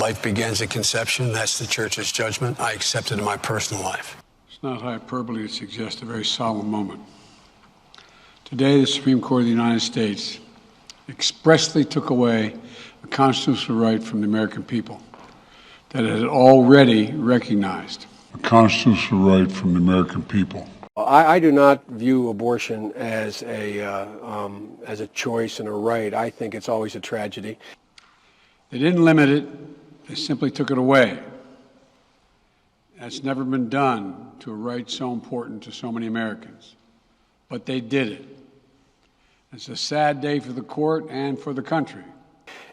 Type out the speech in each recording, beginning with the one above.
Life begins at conception. That's the church's judgment. I accept it in my personal life. It's not hyperbole to suggest a very solemn moment. Today, the Supreme Court of the United States expressly took away a constitutional right from the American people that it had already recognized. A constitutional right from the American people. I do not view abortion as a choice and a right. I think it's always a tragedy. They didn't limit it, they simply took it away. That's never been done to a right so important to so many Americans. But they did it. It's a sad day for the court and for the country.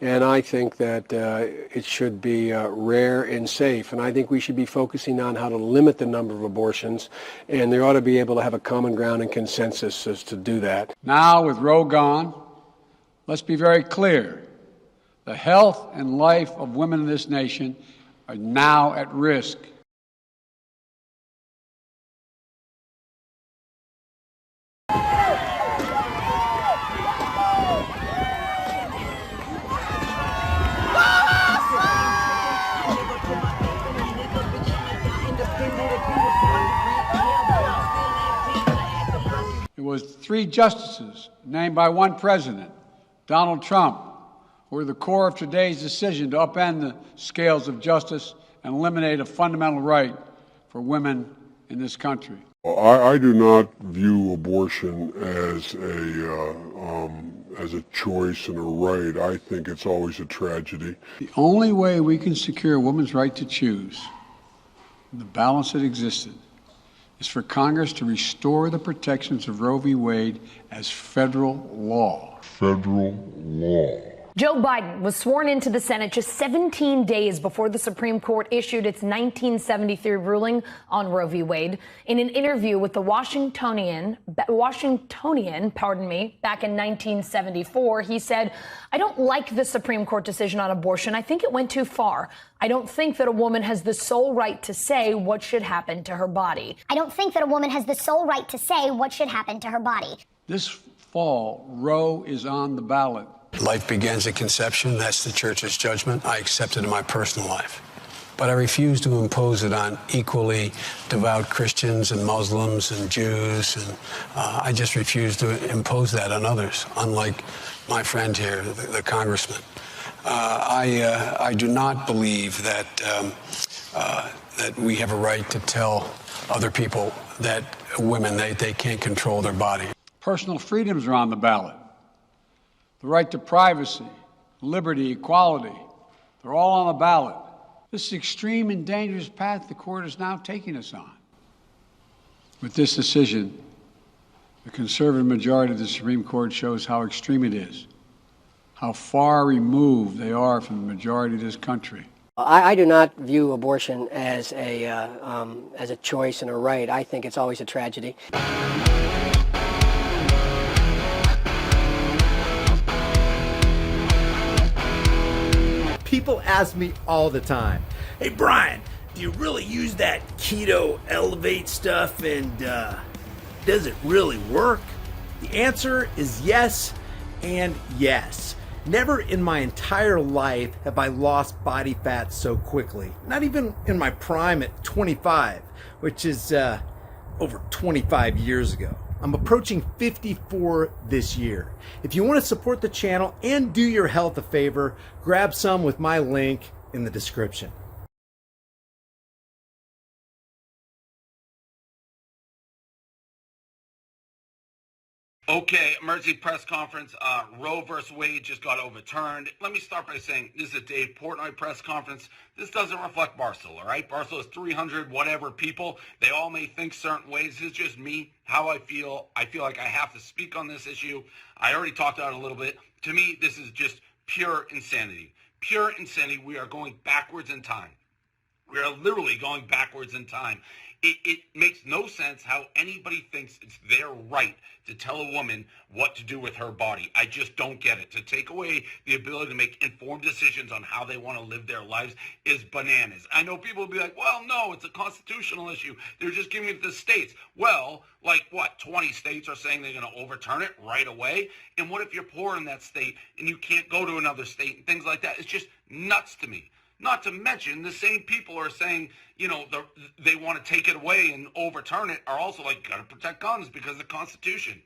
And I think that it should be rare and safe. And I think we should be focusing on how to limit the number of abortions. And they ought to be able to have a common ground and consensus as to do that. Now, with Roe gone, let's be very clear. The health and life of women in this nation are now at risk. It was 3 justices named by 1 president, Donald Trump, who were the core of today's decision to upend the scales of justice and eliminate a fundamental right for women in this country. I do not view abortion as a choice and a right. I think it's always a tragedy. The only way we can secure a woman's right to choose, the balance that existed, is for Congress to restore the protections of Roe v. Wade as federal law. Federal law. Joe Biden was sworn into the Senate just 17 days before the Supreme Court issued its 1973 ruling on Roe v. Wade. In an interview with the Washingtonian, back in 1974, he said, "I don't like the Supreme Court decision on abortion. I think it went too far. I don't think that a woman has the sole right to say what should happen to her body. I don't think that a woman has the sole right to say what should happen to her body." This fall, Roe is on the ballot. Life begins at conception. That's the church's judgment. I accept it in my personal life. But I refuse to impose it on equally devout Christians and Muslims and Jews. And I just refuse to impose that on others, unlike my friend here, the congressman. I do not believe that we have a right to tell other people that women, they can't control their body. Personal freedoms are on the ballot. The right to privacy, liberty, equality, they're all on the ballot. This is extreme and dangerous path the court is now taking us on. With this decision, the conservative majority of the Supreme Court shows how extreme it is, how far removed they are from the majority of this country. I do not view abortion as a choice and a right. I think it's always a tragedy. People ask me all the time, "Hey Brian, do you really use that keto elevate stuff and does it really work?" The answer is yes and yes. Never in my entire life have I lost body fat so quickly. Not even in my prime at 25, which is over 25 years ago. I'm approaching 54 this year. If you want to support the channel and do your health a favor, grab some with my link in the description. Okay, emergency press conference. Roe versus Wade just got overturned. Let me start by saying this is a Dave Portnoy press conference. This doesn't reflect Barstool, all right? Barstool is 300 whatever people. They all may think certain ways. This is just me, how I feel. I feel like I have to speak on this issue. I already talked about it a little bit. To me, this is just pure insanity. Pure insanity. We are going backwards in time. We are literally going backwards in time. It makes no sense how anybody thinks it's their right to tell a woman what to do with her body. I just don't get it. To take away the ability to make informed decisions on how they want to live their lives is bananas. I know people will be like, well, no, it's a constitutional issue. They're just giving it to the states. Well, like what, 20 states are saying they're going to overturn it right away? And what if you're poor in that state and you can't go to another state and things like that? It's just nuts to me. Not to mention, the same people are saying, they want to take it away and overturn it, are also like, got to protect guns because of the Constitution.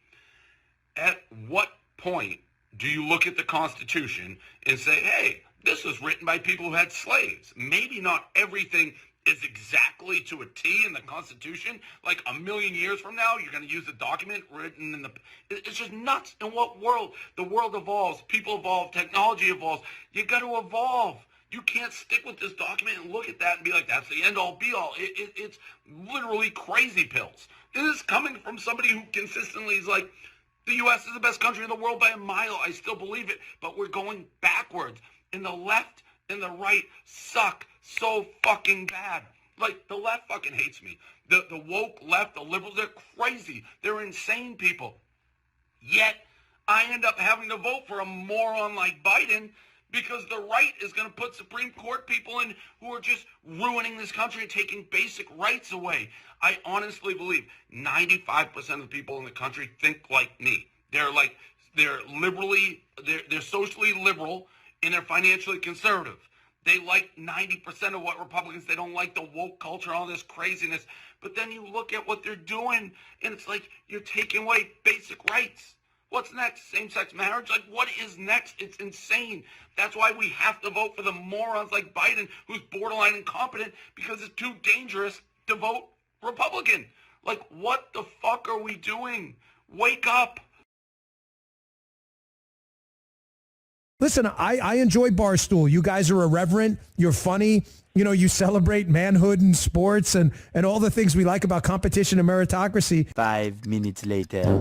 At what point do you look at the Constitution and say, hey, this was written by people who had slaves? Maybe not everything is exactly to a T in the Constitution. Like a million years from now, you're going to use a document written in the... It's just nuts. In what world? The world evolves. People evolve. Technology evolves. You got to evolve. You can't stick with this document and look at that and be like, that's the end-all, be-all. It's literally crazy pills. This is coming from somebody who consistently is like, the U.S. is the best country in the world by a mile. I still believe it. But we're going backwards. And the left and the right suck so fucking bad. Like, the left fucking hates me. The woke left, the liberals, they're crazy. They're insane people. Yet, I end up having to vote for a moron like Biden because the right is going to put Supreme Court people in who are just ruining this country and taking basic rights away. I honestly believe 95% of the people in the country think like me. They're socially liberal and they're financially conservative. They like 90% of what Republicans, they don't like the woke culture, all this craziness. But then you look at what they're doing and it's like you're taking away basic rights. What's next? Same-sex marriage? Like, what is next? It's insane. That's why we have to vote for the morons like Biden, who's borderline incompetent, because it's too dangerous to vote Republican. Like, what the fuck are we doing? Wake up. Listen, I enjoy Barstool. You guys are irreverent. You're funny. You celebrate manhood and sports and all the things we like about competition and meritocracy. 5 minutes later.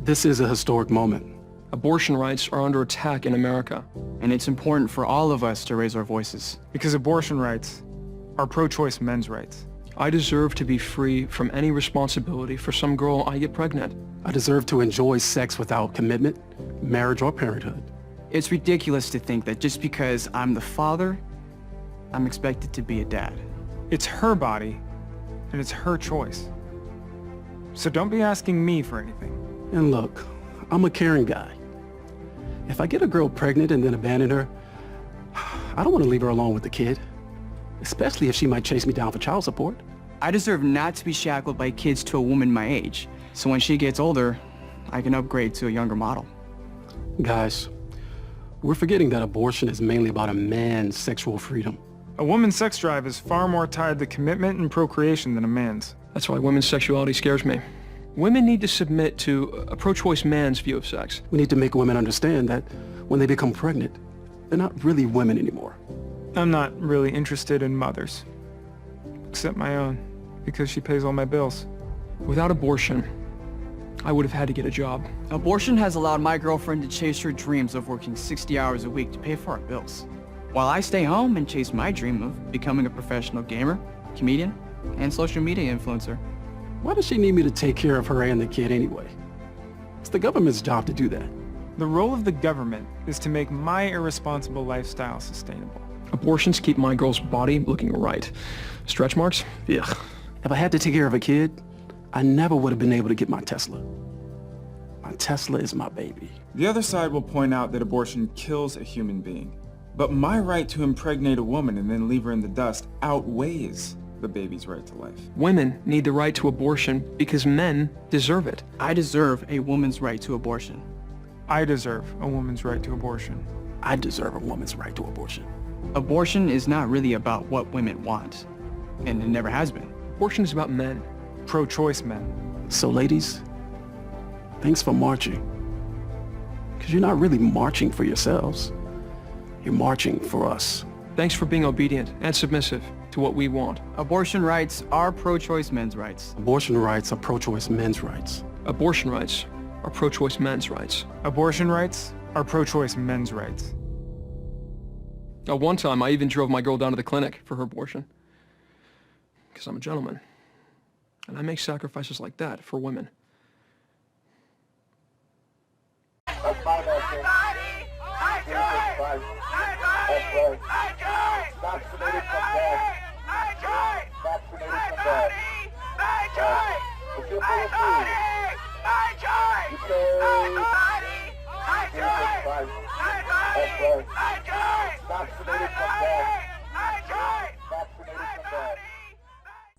This is a historic moment. Abortion rights are under attack in America. And it's important for all of us to raise our voices. Because abortion rights are pro-choice men's rights. I deserve to be free from any responsibility for some girl I get pregnant. I deserve to enjoy sex without commitment, marriage, or parenthood. It's ridiculous to think that just because I'm the father, I'm expected to be a dad. It's her body, and it's her choice. So don't be asking me for anything. And look, I'm a caring guy. If I get a girl pregnant and then abandon her, I don't want to leave her alone with the kid, especially if she might chase me down for child support. I deserve not to be shackled by kids to a woman my age, so when she gets older, I can upgrade to a younger model. Guys, we're forgetting that abortion is mainly about a man's sexual freedom. A woman's sex drive is far more tied to commitment and procreation than a man's. That's why women's sexuality scares me. Women need to submit to a pro-choice man's view of sex. We need to make women understand that when they become pregnant, they're not really women anymore. I'm not really interested in mothers, except my own, because she pays all my bills. Without abortion, I would have had to get a job. Abortion has allowed my girlfriend to chase her dreams of working 60 hours a week to pay for our bills, while I stay home and chase my dream of becoming a professional gamer, comedian, and social media influencer. Why does she need me to take care of her and the kid anyway? It's the government's job to do that. The role of the government is to make my irresponsible lifestyle sustainable. Abortions keep my girl's body looking right. Stretch marks? Ugh. If I had to take care of a kid, I never would have been able to get my Tesla. My Tesla is my baby. The other side will point out that abortion kills a human being. But my right to impregnate a woman and then leave her in the dust outweighs the baby's right to life. Women need the right to abortion because men deserve it. I deserve a woman's right to abortion. I deserve a woman's right to abortion. I deserve a woman's right to abortion. Abortion is not really about what women want, and it never has been. Abortion is about men. Pro-choice men. So ladies, thanks for marching. Because you're not really marching for yourselves. You're marching for us. Thanks for being obedient and submissive to what we want. Abortion rights are pro-choice men's rights. Abortion rights are pro-choice men's rights. Abortion rights are pro-choice men's rights. Abortion rights are pro-choice men's rights. One time, I even drove my girl down to the clinic for her abortion. Because I'm a gentleman. And I make sacrifices like that for women. That's my message. Jesus Christ. That's right. Vaccinated from death. Vaccinated from death. If you're full of food, you say, Jesus Christ. That's right. Vaccinated from death. Vaccinated from death.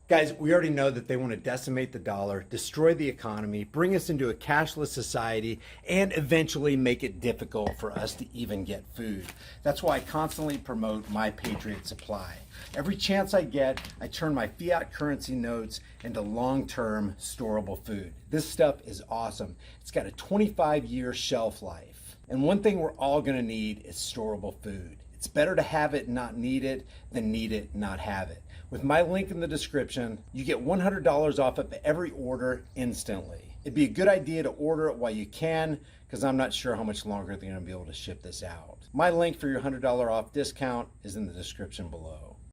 Guys, we already know that they want to decimate the dollar, destroy the economy, bring us into a cashless society, and eventually make it difficult for us to even get food. That's why I constantly promote My Patriot Supply. Every chance I get, I turn my fiat currency notes into long-term storable food. This stuff is awesome. It's got a 25-year shelf life. And one thing we're all going to need is storable food. It's better to have it and not need it than need it and not have it. With my link in the description, you get $100 off of every order instantly. It'd be a good idea to order it while you can, because I'm not sure how much longer they're going to be able to ship this out. My link for your $100 off discount is in the description below.